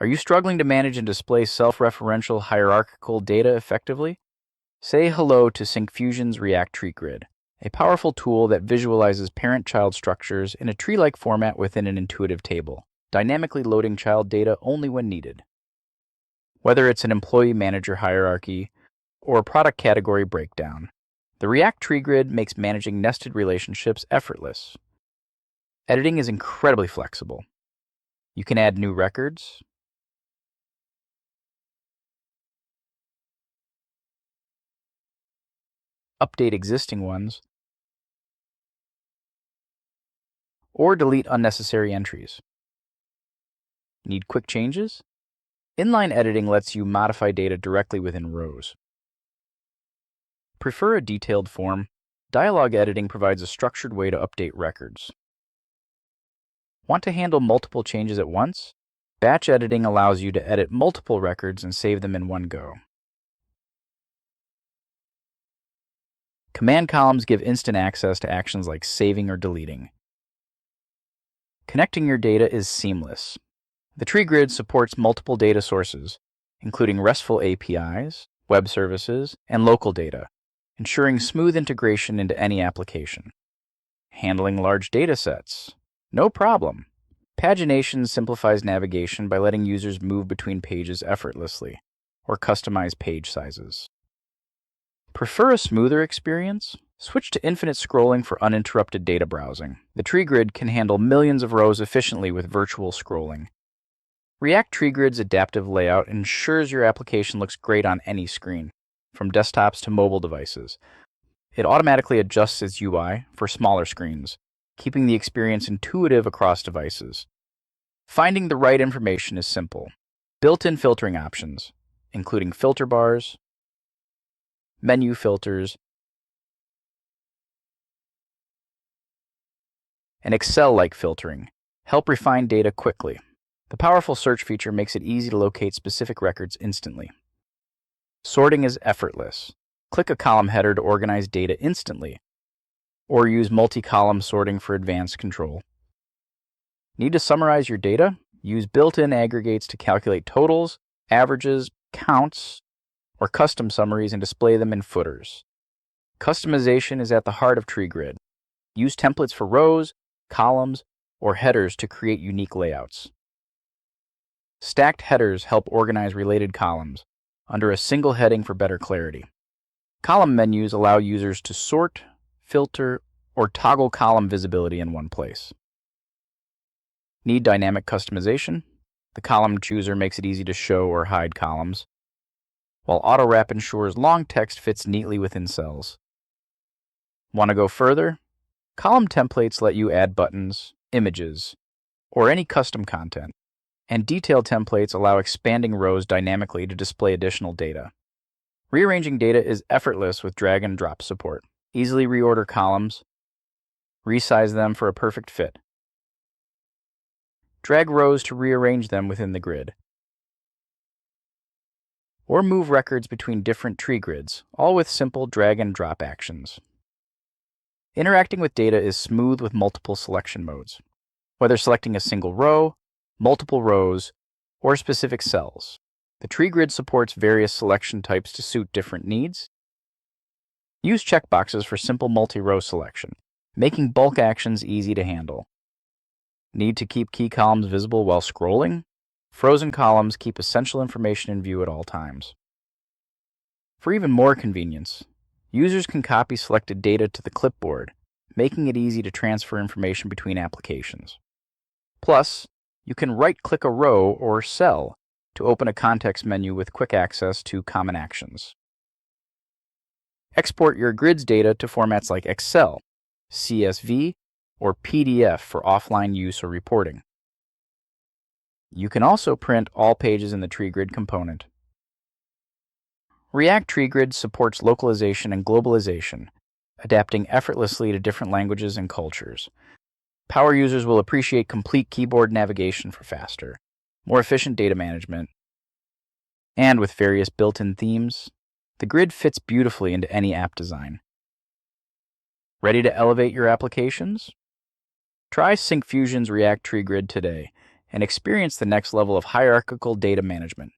Are you struggling to manage and display self-referential hierarchical data effectively? Say hello to Syncfusion's React Tree Grid, a powerful tool that visualizes parent-child structures in a tree-like format within an intuitive table, dynamically loading child data only when needed. Whether it's an employee-manager hierarchy or a product category breakdown, the React Tree Grid makes managing nested relationships effortless. Editing is incredibly flexible. You can add new records, update existing ones, or delete unnecessary entries. Need quick changes? Inline editing lets you modify data directly within rows. Prefer a detailed form? Dialog editing provides a structured way to update records. Want to handle multiple changes at once? Batch editing allows you to edit multiple records and save them in one go. Command columns give instant access to actions like saving or deleting. Connecting your data is seamless. The TreeGrid supports multiple data sources, including RESTful APIs, web services, and local data, ensuring smooth integration into any application. Handling large datasets? No problem. Pagination simplifies navigation by letting users move between pages effortlessly, or customize page sizes. Prefer a smoother experience? Switch to infinite scrolling for uninterrupted data browsing. The TreeGrid can handle millions of rows efficiently with virtual scrolling. React TreeGrid's adaptive layout ensures your application looks great on any screen, from desktops to mobile devices. It automatically adjusts its UI for smaller screens, keeping the experience intuitive across devices. Finding the right information is simple. Built-in filtering options, including filter bars, menu filters, and Excel-like filtering, help refine data quickly. The powerful search feature makes it easy to locate specific records instantly. Sorting is effortless. Click a column header to organize data instantly, or use multi-column sorting for advanced control. Need to summarize your data? Use built-in aggregates to calculate totals, averages, counts, or custom summaries and display them in footers. Customization is at the heart of TreeGrid. Use templates for rows, columns, or headers to create unique layouts. Stacked headers help organize related columns under a single heading for better clarity. Column menus allow users to sort, filter, or toggle column visibility in one place. Need dynamic customization? The column chooser makes it easy to show or hide columns, while auto-wrap ensures long text fits neatly within cells. Want to go further? Column templates let you add buttons, images, or any custom content, and detail templates allow expanding rows dynamically to display additional data. Rearranging data is effortless with drag and drop support. Easily reorder columns, resize them for a perfect fit. Drag rows to rearrange them within the grid. Or move records between different tree grids, all with simple drag and drop actions. Interacting with data is smooth with multiple selection modes, whether selecting a single row, multiple rows, or specific cells. The TreeGrid supports various selection types to suit different needs. Use checkboxes for simple multi-row selection, making bulk actions easy to handle. Need to keep key columns visible while scrolling? Frozen columns keep essential information in view at all times. For even more convenience, users can copy selected data to the clipboard, making it easy to transfer information between applications. Plus, you can right-click a row or cell to open a context menu with quick access to common actions. Export your grid's data to formats like Excel, CSV, or PDF for offline use or reporting. You can also print all pages in the TreeGrid component. React TreeGrid supports localization and globalization, adapting effortlessly to different languages and cultures. Power users will appreciate complete keyboard navigation for faster, more efficient data management. And with various built-in themes, the grid fits beautifully into any app design. Ready to elevate your applications? Try Syncfusion's React Tree Grid today and experience the next level of hierarchical data management.